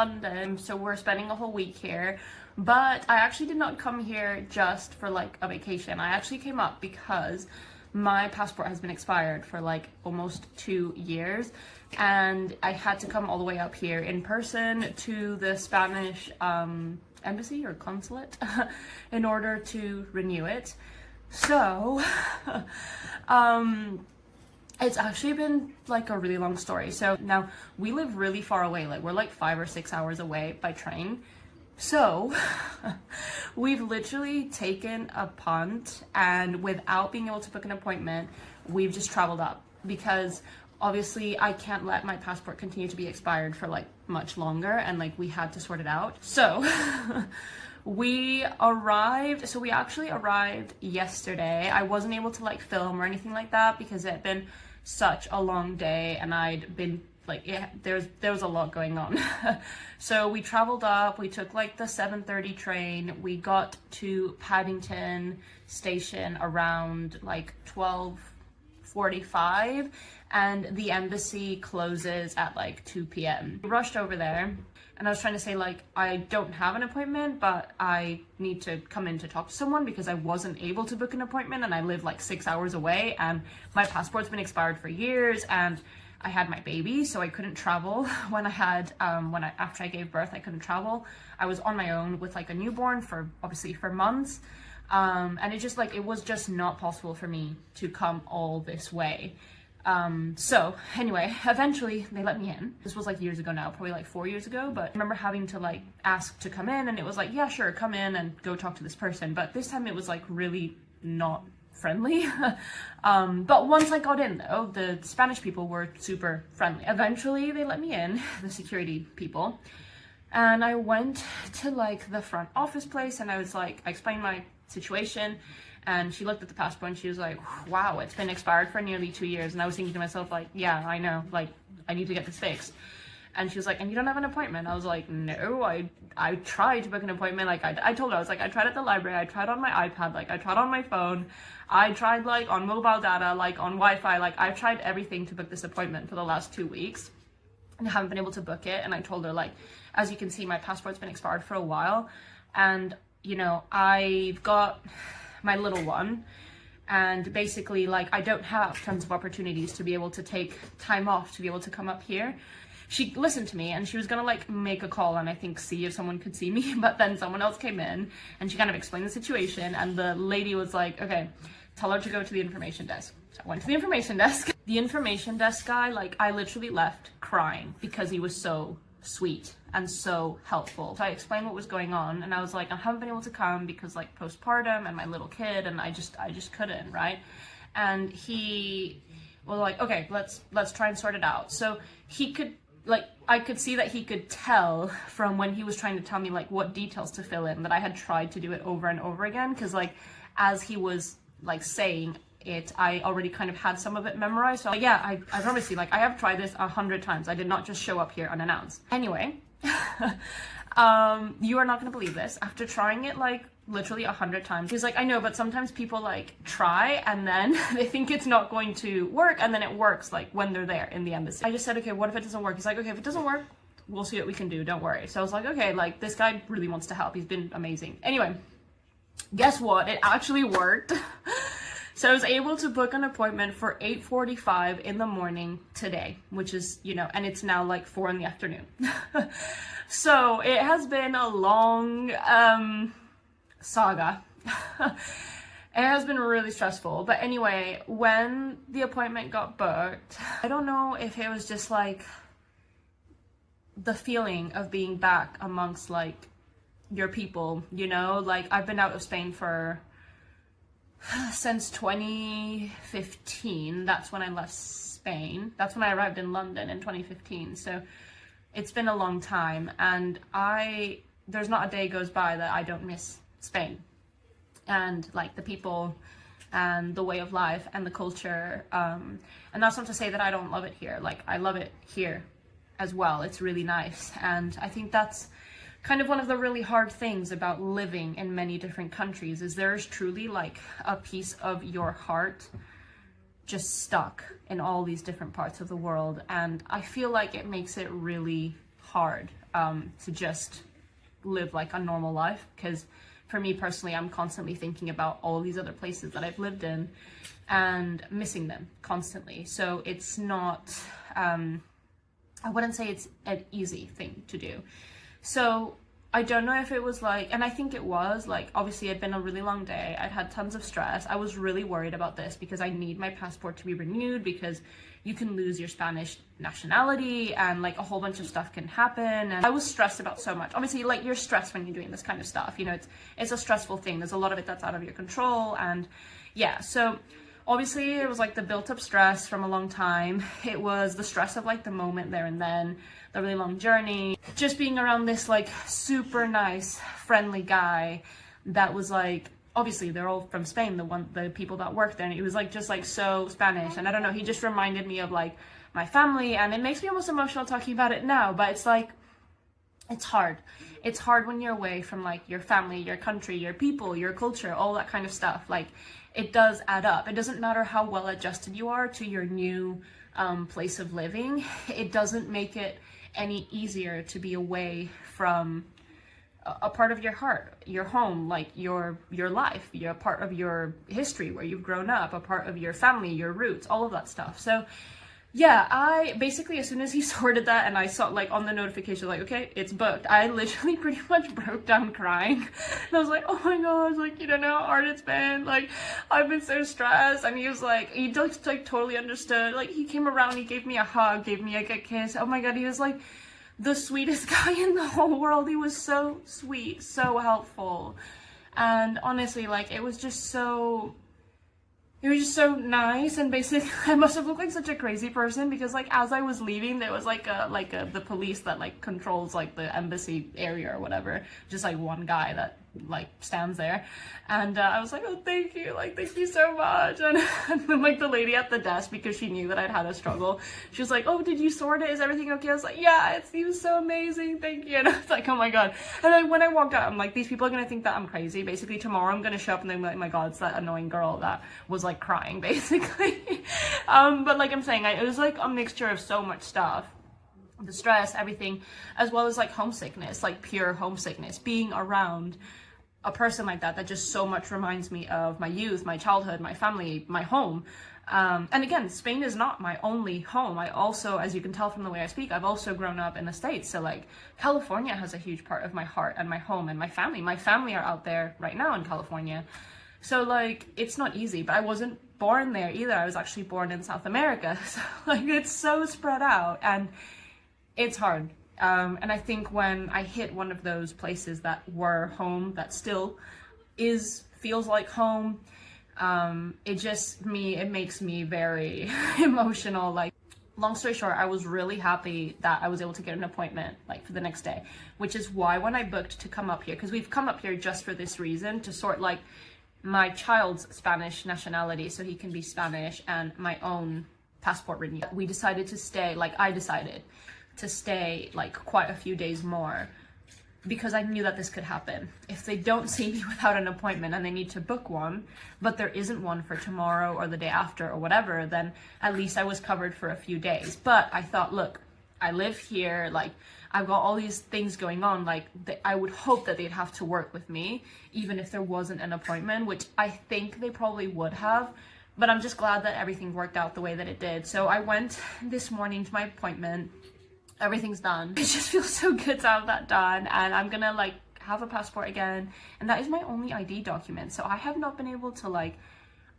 London, so we're spending a whole week here. But I actually did not come here just for like a vacation. I actually came up because my passport has been expired for like almost 2 years, and I had to come all the way up here in person to the Spanish embassy or consulate in order to renew it. So it's actually been like a really long story. So now we live really far away, like we're like 5 or 6 hours away by train. So we've literally taken a punt, and without being able to book an appointment, we've just traveled up, because obviously I can't let my passport continue to be expired for like much longer, and like we had to sort it out. So we actually arrived yesterday. I wasn't able to like film or anything like that because it had been such a long day, and I'd been like, there was a lot going on. So we traveled up, we took like the 7:30 train, we got to Paddington station around like 12:45, and the embassy closes at like 2 p.m. We rushed over there, and I was trying to say like, I don't have an appointment, but I need to come in to talk to someone because I wasn't able to book an appointment, and I live like 6 hours away, and my passport's been expired for years, and I had my baby, so I couldn't travel when I had, after I gave birth, I couldn't travel. I was on my own with like a newborn for months. And it was just not possible for me to come all this way. So anyway, eventually they let me in. This was like years ago now, probably like 4 years ago, but I remember having to like ask to come in, and it was like, yeah, sure, come in and go talk to this person. But this time it was like really not friendly. But once I got in though, the Spanish people were super friendly. Eventually they let me in, the security people, and I went to like the front office place, and I was like, I explained my situation, and she looked at the passport and she was like, wow, it's been expired for nearly 2 years. And I was thinking to myself like, yeah, I know, like I need to get this fixed. And she was like, and you don't have an appointment? I was like, no, I tried to book an appointment. Like I told her, I was like, I tried at the library, I tried on my iPad, like I tried on my phone, I tried like on mobile data, like on Wi-Fi, like I've tried everything to book this appointment for the last 2 weeks, and I haven't been able to book it. And I told her like, as you can see, my passport's been expired for a while, and you know, I've got my little one, and basically like I don't have tons of opportunities to be able to take time off to be able to come up here. She listened to me, and she was gonna like make a call and I think see if someone could see me, but then someone else came in and she kind of explained the situation, and the lady was like, okay, tell her to go to the information desk. So I went to the information desk. The information desk guy, like I literally left crying because he was so sweet and so helpful. So I explained what was going on, and I was like, I haven't been able to come because like postpartum and my little kid, and I just couldn't, right? And he was like, okay, let's try and sort it out. So he could, like, I could see that he could tell from when he was trying to tell me like what details to fill in that I had tried to do it over and over again, because like as he was like saying it, I already kind of had some of it memorized. So like, yeah, I promise you, like I have tried this 100 times. I did not just show up here unannounced. Anyway, you are not gonna believe this. After trying it like literally 100 times, he's like, I know, but sometimes people like try and then they think it's not going to work, and then it works like when they're there in the embassy. I just said, okay, what if it doesn't work? He's like, okay, if it doesn't work, we'll see what we can do, don't worry. So I was like, okay, like this guy really wants to help. He's been amazing. Anyway, guess what? It actually worked. So I was able to book an appointment for 8:45 in the morning today, which is, you know, and it's now like 4 in the afternoon. So it has been a long saga. It has been really stressful. But anyway, when the appointment got booked, I don't know if it was just like the feeling of being back amongst like your people, you know, like I've been out of Spain since 2015. That's when I left Spain. That's when I arrived in London in 2015. So it's been a long time, and there's not a day goes by that I don't miss Spain, and like the people and the way of life and the culture. And that's not to say that I don't love it here. Like I love it here as well. It's really nice. And I think that's kind of one of the really hard things about living in many different countries, is there's truly like a piece of your heart just stuck in all these different parts of the world. And I feel like it makes it really hard to just live like a normal life, because for me personally, I'm constantly thinking about all these other places that I've lived in and missing them constantly. So it's not, I wouldn't say it's an easy thing to do. So I don't know if it was like, and I think it was like, obviously it'd been a really long day. I'd had tons of stress. I was really worried about this because I need my passport to be renewed, because you can lose your Spanish nationality and like a whole bunch of stuff can happen. And I was stressed about so much. Obviously, like, you're stressed when you're doing this kind of stuff. You know, it's a stressful thing. There's a lot of it that's out of your control. And yeah, so obviously it was like the built up stress from a long time. It was the stress of like the moment there and then, the really long journey, just being around this like super nice, friendly guy that was like, obviously they're all from Spain, the people that work there, and he was like just like so Spanish, and I don't know, he just reminded me of like my family, and it makes me almost emotional talking about it now. But it's like, it's hard when you're away from like your family, your country, your people, your culture, all that kind of stuff. Like, it does add up. It doesn't matter how well adjusted you are to your new place of living, it doesn't make it any easier to be away from a part of your heart, your home, like your life, you're a part of your history where you've grown up, a part of your family, your roots, all of that stuff. So yeah, I basically, as soon as he sorted that and I saw like on the notification, like, okay, it's booked, I literally pretty much broke down crying. And I was like, oh my gosh, like, you don't know how hard it's been, like, I've been so stressed. And he was like, he just like totally understood. Like, he came around, he gave me a hug, gave me like a kiss. Oh my god, he was like the sweetest guy in the whole world. He was so sweet, so helpful, and honestly, like, it was just so nice. And basically I must have looked like such a crazy person, because like as I was leaving, there was like the police that like controls like the embassy area or whatever, just like one guy that like stands there, and I was like, oh, thank you, like, thank you so much. And then like the lady at the desk, because she knew that I'd had a struggle, she was like, oh, did you sort it, is everything okay? I was like, yeah, it seems so amazing, thank you. And I was like, oh my god. And then when I walked out, I'm like, these people are gonna think that I'm crazy. Basically tomorrow I'm gonna show up and they're like, my god, it's that annoying girl that was like crying, basically. But like I'm saying, it was like a mixture of so much stuff, the stress, everything, as well as like homesickness, like pure homesickness, being around a person like that just so much reminds me of my youth, my childhood, my family, my home. And again, Spain is not my only home. I also, as you can tell from the way I speak, I've also grown up in the States. So like California has a huge part of my heart and my home and my family. My family are out there right now in California. So like, it's not easy, but I wasn't born there either. I was actually born in South America. So like, it's so spread out and it's hard. And I think when I hit one of those places that were home, that still feels like home, it makes me very emotional. Like, long story short, I was really happy that I was able to get an appointment like for the next day, which is why when I booked to come up here, because we've come up here just for this reason, to sort like my child's Spanish nationality so he can be Spanish, and my own passport renewal. We decided to stay, like I decided to stay like quite a few days more, because I knew that this could happen. If they don't see me without an appointment and they need to book one, but there isn't one for tomorrow or the day after or whatever, then at least I was covered for a few days. But I thought, look, I live here, like I've got all these things going on, like I would hope that they'd have to work with me even if there wasn't an appointment, which I think they probably would have. But I'm just glad that everything worked out the way that it did. So I went this morning to my appointment. Everything's done. It just feels so good to have that done, and I'm gonna like have a passport again, and that is my only ID document. So I have not been able to like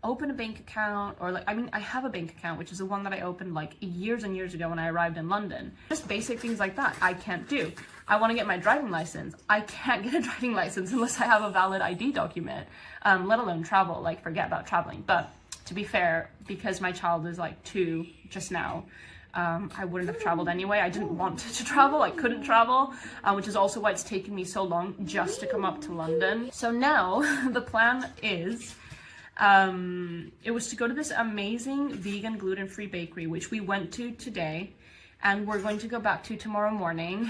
open a bank account, or like, I mean, I have a bank account, which is the one that I opened like years and years ago when I arrived in London. Just basic things like that I can't do. I want to get my driving license. I can't get a driving license unless I have a valid ID document, let alone travel. Like, forget about traveling. But to be fair, because my child is like 2 just now, I wouldn't have traveled anyway. I didn't want to travel, I couldn't travel, which is also why it's taken me so long just to come up to London. So now the plan is, it was to go to this amazing vegan gluten-free bakery, which we went to today, and we're going to go back to tomorrow morning,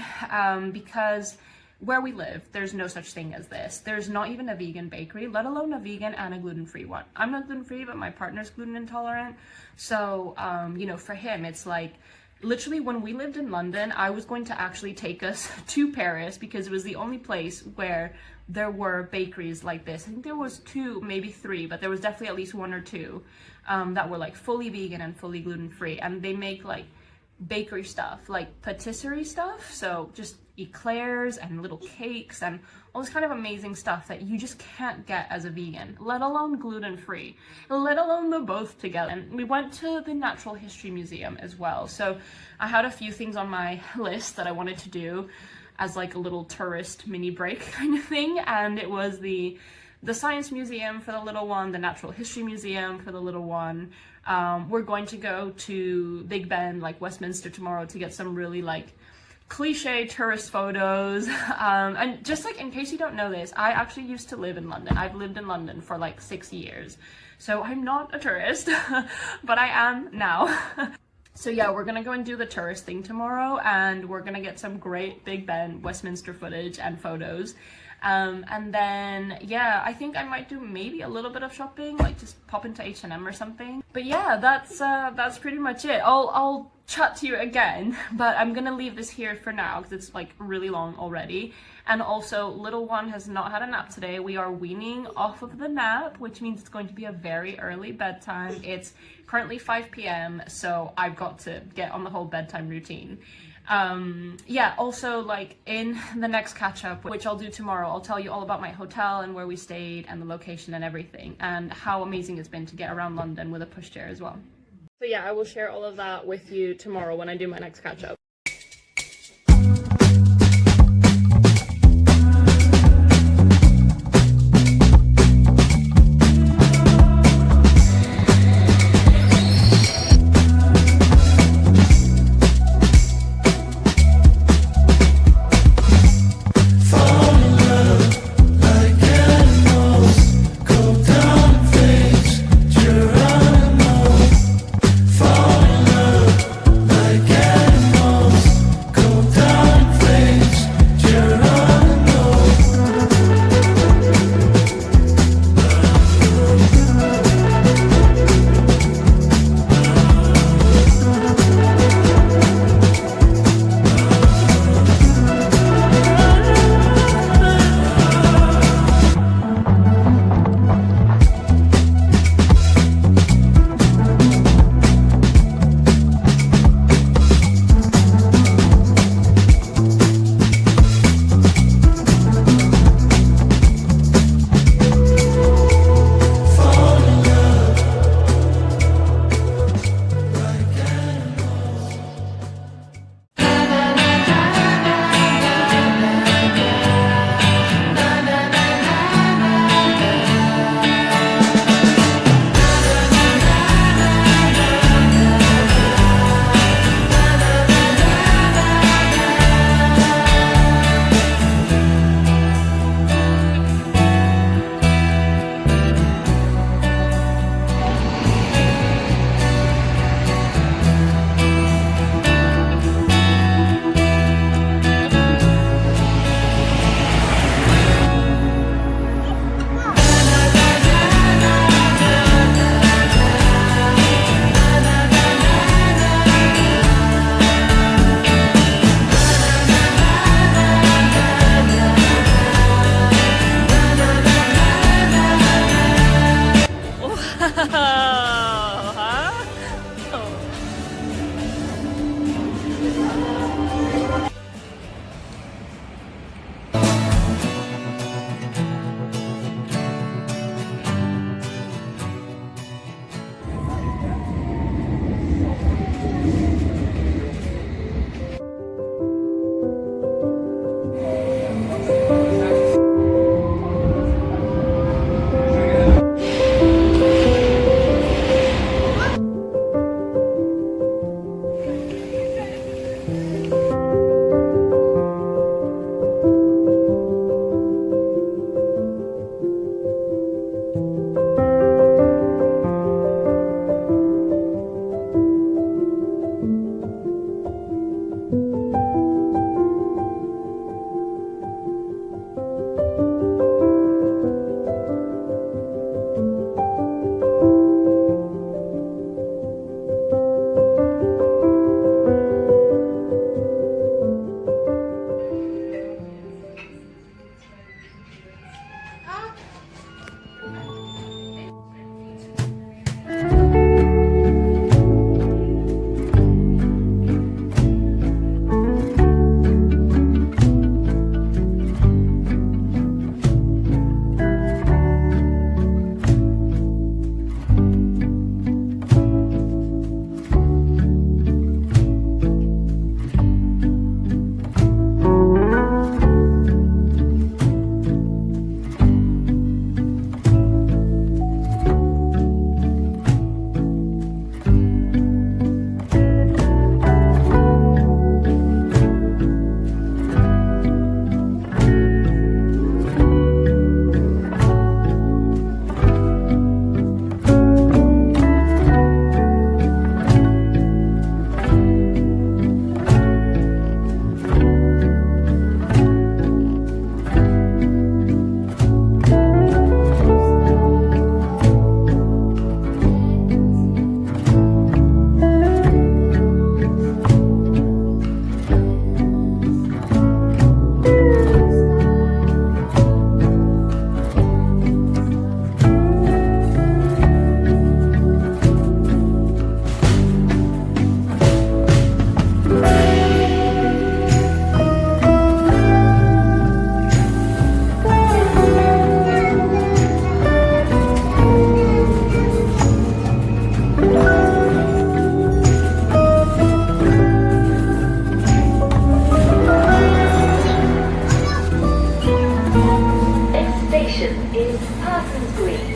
because where we live, there's no such thing as this. There's not even a vegan bakery, let alone a vegan and a gluten-free one. I'm not gluten-free, but my partner's gluten intolerant. So, you know, for him, it's like literally when we lived in London, I was going to actually take us to Paris because it was the only place where there were bakeries like this. I think there was 2, maybe 3, but there was definitely at least 1 or 2 that were like fully vegan and fully gluten-free, and they make like bakery stuff, like patisserie stuff, so just eclairs and little cakes and all this kind of amazing stuff that you just can't get as a vegan, let alone gluten-free, let alone the both together. And we went to the Natural History Museum as well, so I had a few things on my list that I wanted to do as like a little tourist mini break kind of thing, and it was the Science Museum for the little one, the Natural History Museum for the little one. We're going to go to Big Ben, like Westminster, tomorrow to get some really like cliche tourist photos. And just like in case you don't know this, I actually used to live in London. I've lived in London for like 6 years, so I'm not a tourist, but I am now. So yeah, we're gonna go and do the tourist thing tomorrow, and we're gonna get some great Big Ben, Westminster footage and photos. And then, yeah, I think I might do maybe a little bit of shopping, like just pop into H&M or something. But yeah, that's pretty much it. I'll chat to you again, but I'm gonna leave this here for now because it's like really long already. And also, little one has not had a nap today. We are weaning off of the nap, which means it's going to be a very early bedtime. It's currently 5 p.m, so I've got to get on the whole bedtime routine. Yeah, also like in the next catch up, which I'll do tomorrow, I'll tell you all about my hotel and where we stayed and the location and everything, and how amazing it's been to get around London with a pushchair as well. So yeah, I will share all of that with you tomorrow when I do my next catch up. is Parsons Green.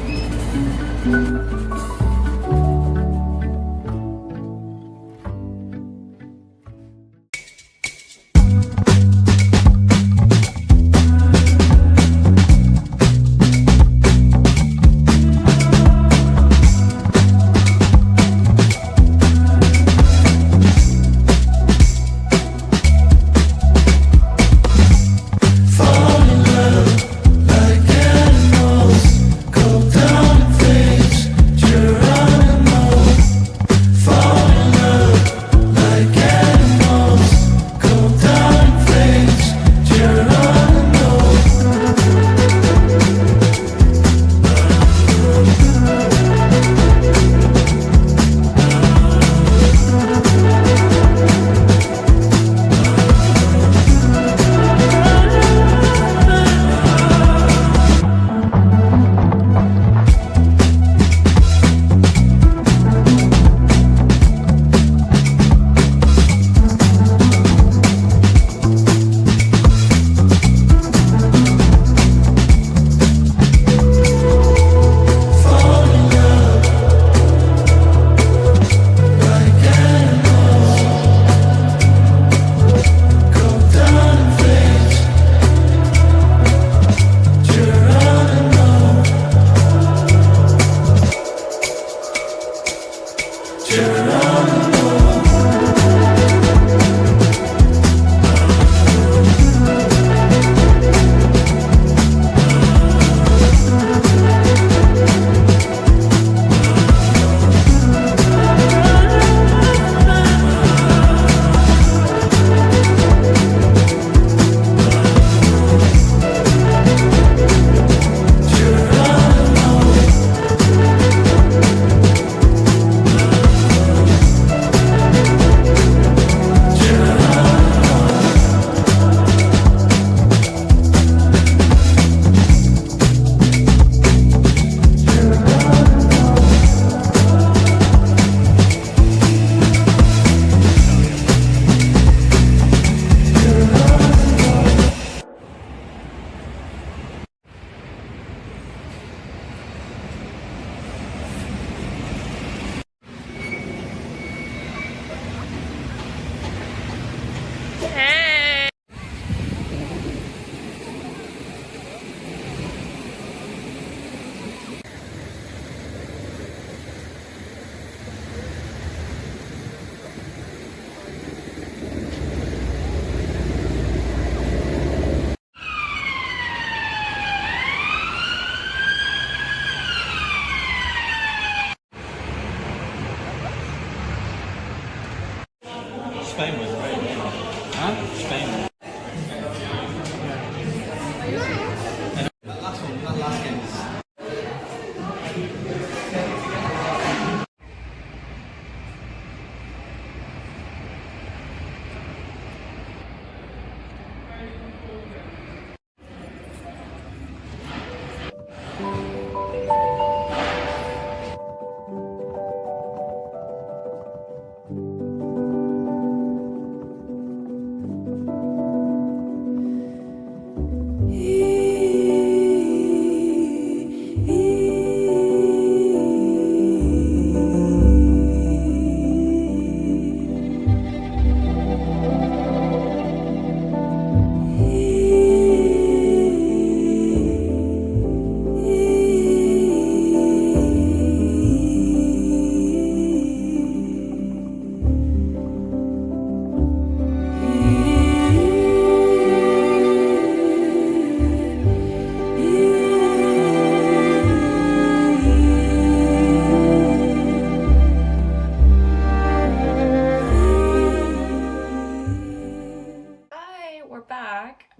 Spain was great. Huh? Spain. That last one, that last game.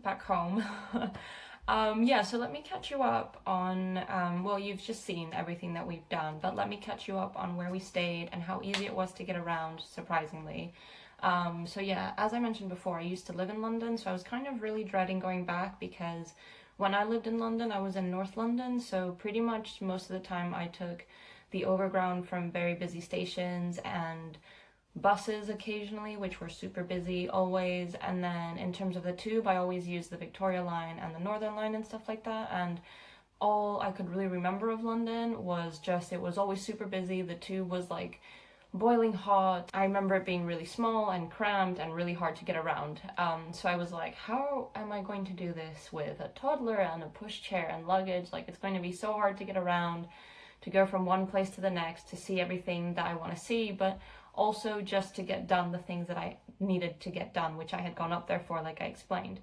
Back home. Yeah, so let me catch you up on, well, you've just seen everything that we've done, but let me catch you up on where we stayed and how easy it was to get around, surprisingly. So yeah, as I mentioned before, I used to live in London, so I was kind of really dreading going back because when I lived in London, I was in North London, so pretty much most of the time I took the overground from very busy stations and buses occasionally, which were super busy always. And then in terms of the tube, I always used the Victoria line and the Northern line and stuff like that. And all I could really remember of London was just, it was always super busy. The tube was like boiling hot. I remember it being really small and cramped and really hard to get around. So I was like, how am I going to do this with a toddler and a pushchair and luggage? Like, it's going to be so hard to get around, to go from one place to the next, to see everything that I want to see, but also just to get done the things that I needed to get done, which I had gone up there for, like I explained.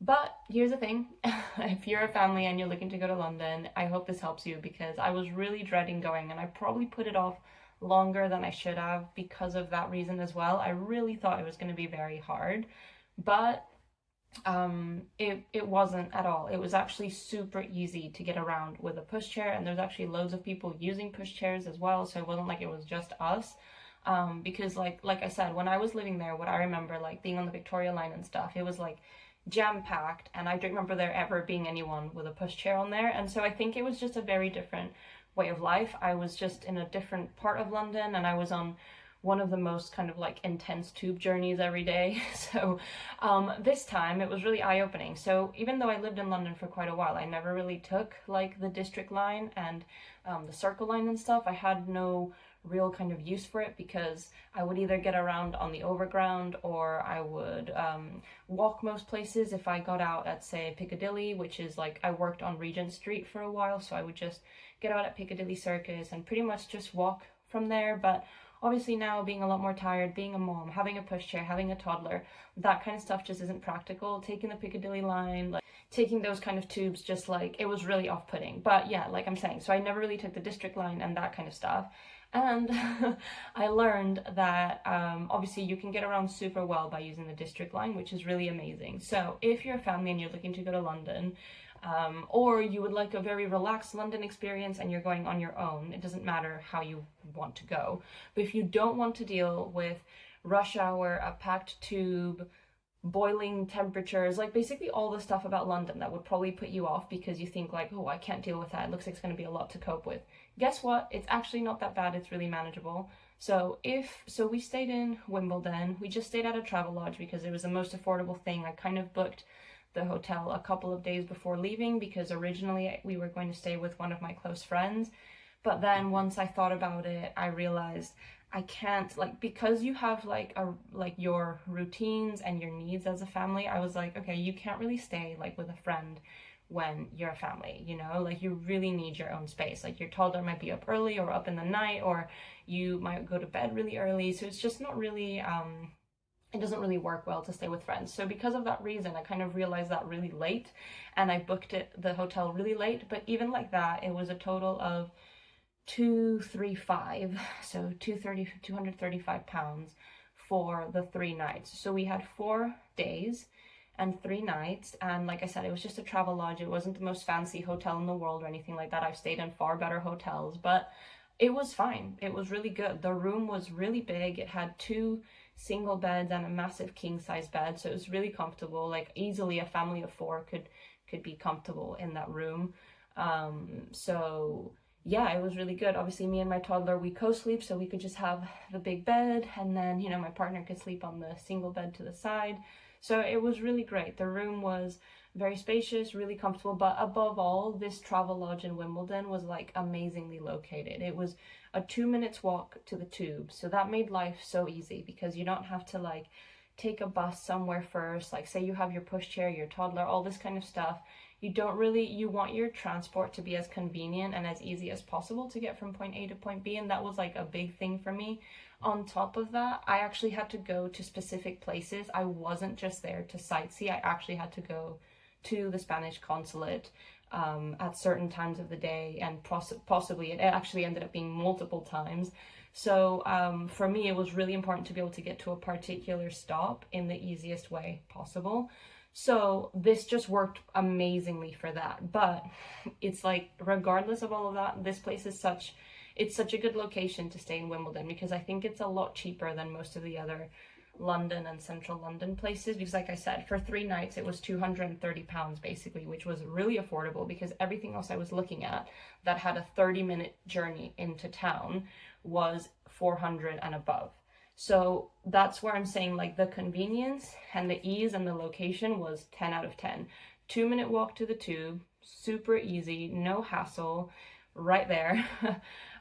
But here's the thing, if you're a family and you're looking to go to London, I hope this helps you, because I was really dreading going, and I probably put it off longer than I should have because of that reason as well. I really thought it was going to be very hard, but it wasn't at all. It was actually super easy to get around with a pushchair, and there's actually loads of people using pushchairs as well, so it wasn't like it was just us. Because like I said, when I was living there, what I remember, like being on the Victoria line and stuff, it was like jam-packed, and I don't remember there ever being anyone with a pushchair on there. And so I think it was just a very different way of life. I was just in a different part of London, and I was on one of the most kind of like intense tube journeys every day. So this time it was really eye-opening. So even though I lived in London for quite a while, I never really took like the District line and the Circle line and stuff. I had no real kind of use for it, because I would either get around on the overground, or I would walk most places if I got out at, say, Piccadilly, which is like, I worked on Regent Street for a while, so I would just get out at Piccadilly Circus and pretty much just walk from there. But obviously now, being a lot more tired, being a mom, having a pushchair, having a toddler, that kind of stuff just isn't practical. Taking the Piccadilly line, like taking those kind of tubes, just like, it was really off-putting. But yeah, like I'm saying, so I never really took the District line and that kind of stuff. And I learned that obviously you can get around super well by using the District line, which is really amazing. So if you're a family and you're looking to go to London, or you would like a very relaxed London experience and you're going on your own, it doesn't matter how you want to go. But if you don't want to deal with rush hour, a packed tube, boiling temperatures, like basically all the stuff about London that would probably put you off because you think like, oh, I can't deal with that, it looks like it's going to be a lot to cope with. Guess what? It's actually not that bad. It's really manageable. So we stayed in Wimbledon. We just stayed at a travel lodge because it was the most affordable thing. I kind of booked the hotel a couple of days before leaving, because originally we were going to stay with one of my close friends. But then once I thought about it, I realized I can't, like, because you have like your routines and your needs as a family, I was like, okay, you can't really stay like with a friend when you're a family, you know, like you really need your own space. Like your toddler might be up early or up in the night, or you might go to bed really early. So it's just not really, it doesn't really work well to stay with friends. So because of that reason, I kind of realized that really late, and I booked the hotel really late. But even like that, it was a total of £235, so £235 for the 3 nights. So we had 4 days and 3 nights, and like I said, it was just a travel lodge. It wasn't the most fancy hotel in the world or anything like that. I've stayed in far better hotels, but it was fine. It was really good. The room was really big. It had 2 single beds and a massive king size bed, so it was really comfortable. Like easily a family of 4 could be comfortable in that room. So yeah, it was really good. Obviously me and my toddler, we co-sleep, so we could just have the big bed, and then, you know, my partner could sleep on the single bed to the side. So it was really great. The room was very spacious, really comfortable, but above all, this travel lodge in Wimbledon was like amazingly located. It was a 2 minutes walk to the tube, so that made life so easy, because you don't have to like take a bus somewhere first. Like say you have your pushchair, your toddler, all this kind of stuff. You want your transport to be as convenient and as easy as possible to get from point A to point B, and that was like a big thing for me. On top of that, I actually had to go to specific places. I wasn't just there to sightsee. I actually had to go to the Spanish consulate at certain times of the day, and possibly it actually ended up being multiple times. So for me, it was really important to be able to get to a particular stop in the easiest way possible. So this just worked amazingly for that. But it's like, regardless of all of that, this place is such a good location to stay in Wimbledon, because I think it's a lot cheaper than most of the other London and central London places. Because like I said, for 3 nights it was £230 basically, which was really affordable, because everything else I was looking at that had a 30-minute journey into town was 400 and above. So that's where I'm saying like the convenience and the ease and the location was 10 out of 10. 2-minute walk to the tube, super easy, no hassle, right there.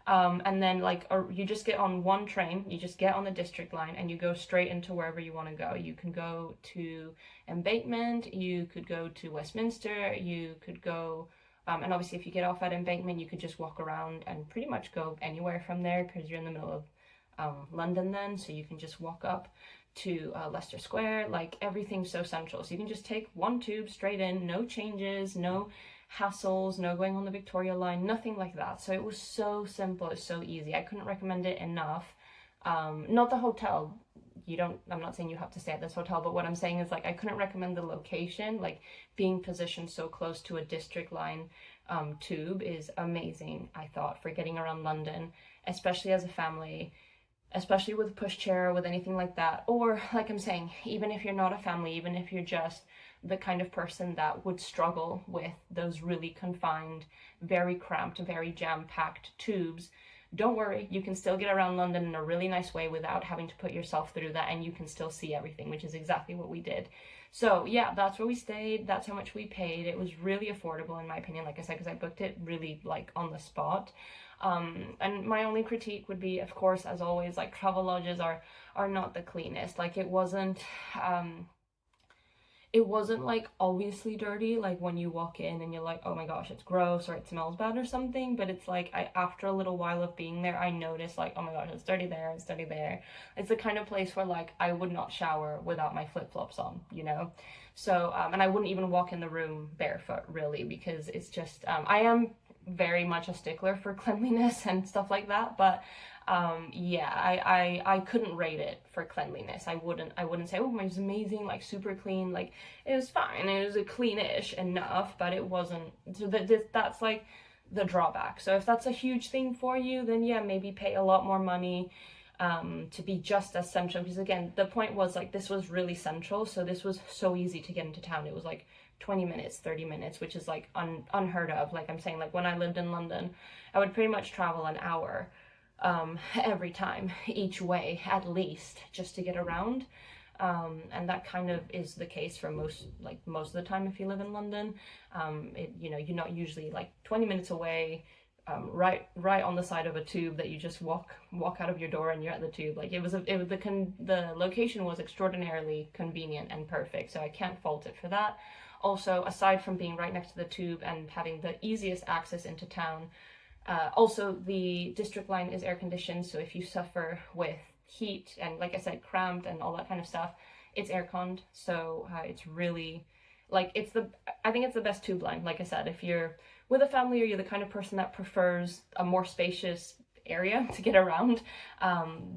And then like you just get on one train, you just get on the district line and you go straight into wherever you want to go. You can go to Embankment, you could go to Westminster, you could go and obviously if you get off at Embankment, you could just walk around and pretty much go anywhere from there because you're in the middle of London then, so you can just walk up to Leicester Square. Like everything's so central, so you can just take one tube straight in, no changes, no hassles, no going on the Victoria line, nothing like that. So it was so simple, it's so easy. I couldn't recommend it enough. Not the hotel, I'm not saying you have to stay at this hotel, but what I'm saying is like I couldn't recommend the location. Like being positioned so close to a district line tube is amazing, I thought, for getting around London, especially as a family, especially with pushchair, with anything like that. Or like I'm saying, even if you're not a family, even if you're just the kind of person that would struggle with those really confined, very cramped, very jam-packed tubes, don't worry, you can still get around London in a really nice way without having to put yourself through that, and you can still see everything, which is exactly what we did. So yeah, that's where we stayed, that's how much we paid. It was really affordable in my opinion, like I said, because I booked it really like on the spot. And my only critique would be, of course, as always, like travel lodges are not the cleanest. Like it wasn't like obviously dirty, like when you walk in and you're like, oh my gosh, it's gross or it smells bad or something, but it's like after a little while of being there, I noticed like, oh my gosh, it's dirty there, it's dirty there. It's the kind of place where like I would not shower without my flip-flops on, you know? So and I wouldn't even walk in the room barefoot really, because it's just I am very much a stickler for cleanliness and stuff like that, but yeah, I couldn't rate it for cleanliness. I wouldn't say, oh, it was amazing, like super clean. Like it was fine, it was a cleanish enough, but it wasn't. So that's like the drawback. So if that's a huge thing for you, then yeah, maybe pay a lot more money to be just as central, because again, the point was like this was really central, so this was so easy to get into town. It was like 20 minutes, 30 minutes, which is like unheard of. Like I'm saying, like when I lived in London, I would pretty much travel an hour every time, each way at least, just to get around. And that kind of is the case for most of the time if you live in London. You're not usually like 20 minutes away, right on the side of a tube that you just walk out of your door and you're at the tube. Like the location was extraordinarily convenient and perfect, so I can't fault it for that. Also, aside from being right next to the tube and having the easiest access into town, also the district line is air conditioned, so if you suffer with heat and, like I said, cramped and all that kind of stuff, it's air conned. So it's really like I think it's the best tube line. Like I said, if you're with a family or you're the kind of person that prefers a more spacious area to get around,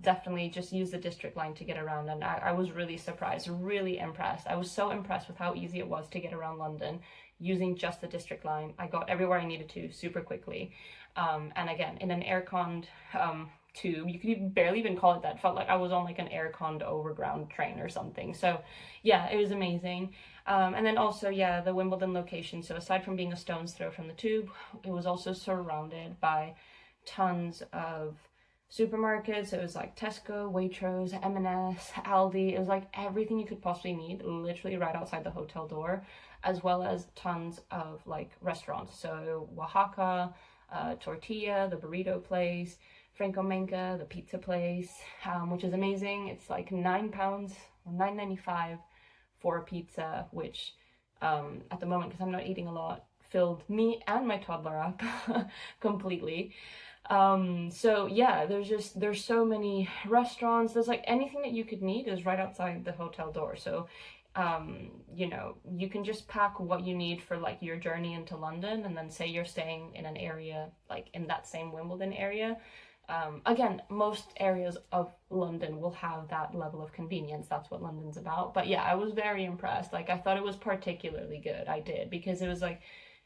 definitely just use the district line to get around. And I was really surprised, really impressed. I was so impressed with how easy it was to get around London using just the district line. I got everywhere I needed to super quickly. And again, in an air-conned tube, you could barely even call it that. It felt like I was on like an air-conned overground train or something. So yeah, it was amazing. And then also, yeah, the Wimbledon location. So aside from being a stone's throw from the tube, it was also surrounded by tons of supermarkets. It was like Tesco, Waitrose, M&S, Aldi. It was like everything you could possibly need, literally right outside the hotel door, as well as tons of like restaurants. So Oaxaca, Tortilla, the burrito place, Franco Manca, the pizza place, which is amazing. It's like £9 or $9.95 for a pizza, which at the moment, because I'm not eating a lot, filled me and my toddler up completely. So yeah, there's so many restaurants. There's like anything that you could need is right outside the hotel door. So you can just pack what you need for like your journey into London, and then say you're staying in an area like in that same Wimbledon area. Again, most areas of London will have that level of convenience. That's what London's about. But yeah, I was very impressed. Like I thought it was particularly good. I did, because it was like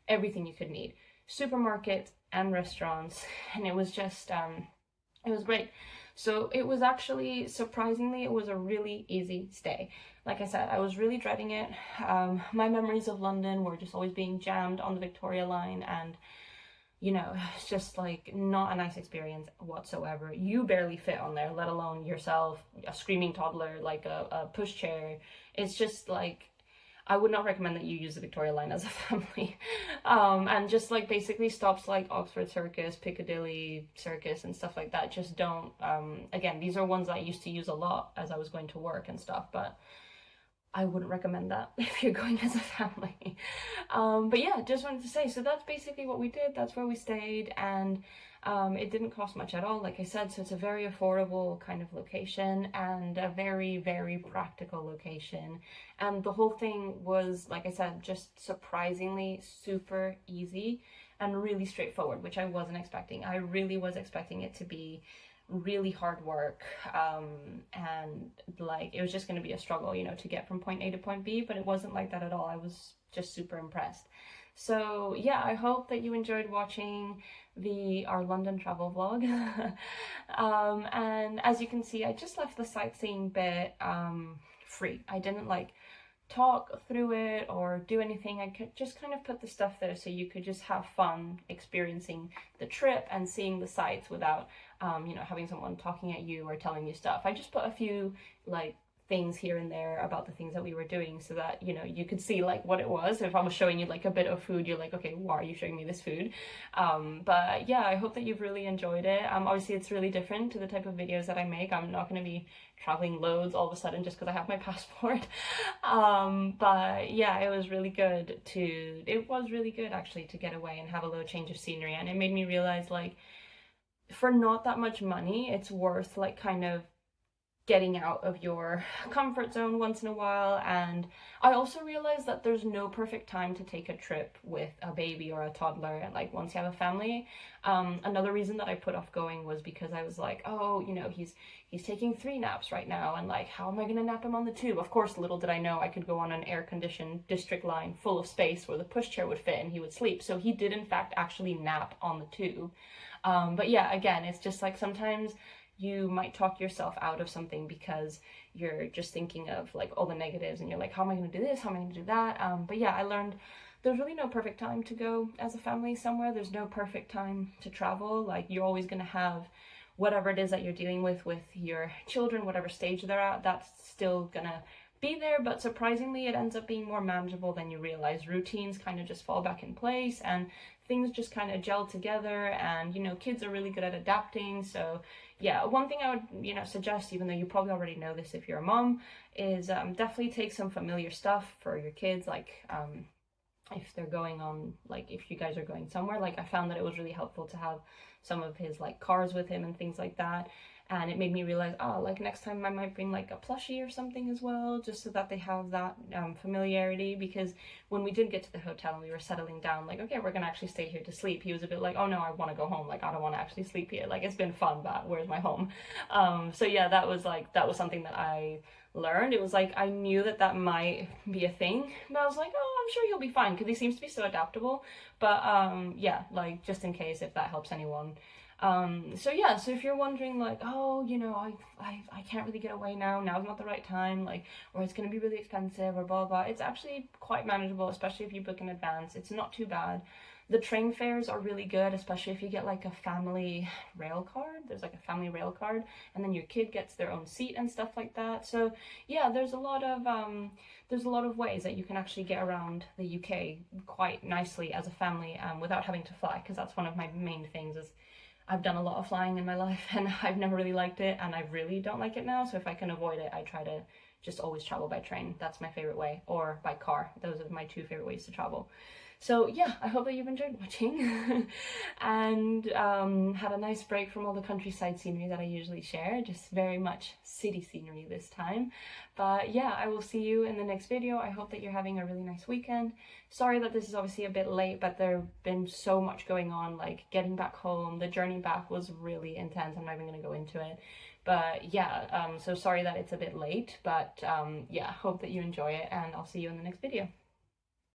everything you could need. Supermarkets and restaurants, and it was just it was great. So it was actually, surprisingly, it was a really easy stay. Like I said, I was really dreading it. My memories of London were just always being jammed on the Victoria line, and it's just like not a nice experience whatsoever. You barely fit on there, let alone yourself, a screaming toddler, like a pushchair. It's just like, I would not recommend that you use the Victoria line as a family. And just like basically stops like Oxford Circus, Piccadilly Circus and stuff like that, just don't, again, these are ones I used to use a lot as I was going to work and stuff, but I wouldn't recommend that if you're going as a family. But yeah, just wanted to say, so that's basically what we did. That's where we stayed, and it didn't cost much at all, like I said, so it's a very affordable kind of location and a very, very practical location. And the whole thing was, like I said, just surprisingly super easy and really straightforward, which I wasn't expecting. I really was expecting it to be really hard work, and like it was just going to be a struggle, you know, to get from point A to point B, but it wasn't like that at all. I was just super impressed. So yeah, I hope that you enjoyed watching our London travel vlog. And as you can see, I just left the sightseeing bit free. I didn't like talk through it or do anything. I could just kind of put the stuff there so you could just have fun experiencing the trip and seeing the sights without you know, having someone talking at you or telling you stuff. I just put a few like things here and there about the things that we were doing so that, you know, you could see like what it was. If I was showing you like a bit of food, you're like, okay, why are you showing me this food? But yeah, I hope that you've really enjoyed it. Obviously it's really different to the type of videos that I make. I'm not going to be traveling loads all of a sudden just because I have my passport. But yeah, it was really good actually to get away and have a little change of scenery, and it made me realize like for not that much money, it's worth like kind of getting out of your comfort zone once in a while. And I also realized that there's no perfect time to take a trip with a baby or a toddler, and like once you have a family. Another reason that I put off going was because I was like, oh, you know, he's taking 3 naps right now, and like how am I gonna nap him on the tube? Of course, little did I know I could go on an air-conditioned district line full of space where the pushchair would fit and he would sleep. So he did in fact actually nap on the tube. But yeah, again, it's just like sometimes you might talk yourself out of something because you're just thinking of like all the negatives, and you're like, how am I going to do this? How am I going to do that? But yeah, I learned there's really no perfect time to go as a family somewhere. There's no perfect time to travel. Like you're always going to have whatever it is that you're dealing with your children, whatever stage they're at, that's still going to be there, but surprisingly it ends up being more manageable than you realize. Routines kind of just fall back in place and things just kind of gel together, and you know, kids are really good at adapting. So yeah, one thing I would, you know, suggest, even though you probably already know this if you're a mom, is definitely take some familiar stuff for your kids, like if they're going on, like if you guys are going somewhere. Like I found that it was really helpful to have some of his like cars with him and things like that. And it made me realize, oh, like next time I might bring like a plushie or something as well, just so that they have that familiarity. Because when we did get to the hotel and we were settling down, like, okay, we're gonna actually stay here to sleep, he was a bit like, oh no, I want to go home. Like, I don't want to actually sleep here. Like, it's been fun, but where's my home? So yeah, that was something that I learned. It was like, I knew that might be a thing, but I was like, oh, I'm sure he'll be fine because he seems to be so adaptable. But yeah, like just in case if that helps anyone. So yeah, so if you're wondering like, oh, you know, I can't really get away now's not the right time, like, or it's going to be really expensive or blah, blah, it's actually quite manageable, especially if you book in advance. It's not too bad. The train fares are really good, especially if you get like a family rail card. There's like a family rail card, and then your kid gets their own seat and stuff like that. So yeah, there's a lot of ways that you can actually get around the UK quite nicely as a family, without having to fly, because that's one of my main things. Is I've done a lot of flying in my life and I've never really liked it, and I really don't like it now. So if I can avoid it, I try to just always travel by train. That's my favorite way, or by car. Those are my 2 favorite ways to travel. So yeah, I hope that you've enjoyed watching and had a nice break from all the countryside scenery that I usually share. Just very much city scenery this time. But yeah, I will see you in the next video. I hope that you're having a really nice weekend. Sorry that this is obviously a bit late, but there's been so much going on, like getting back home. The journey back was really intense. I'm not even going to go into it. But yeah, so sorry that it's a bit late, but yeah, hope that you enjoy it, and I'll see you in the next video.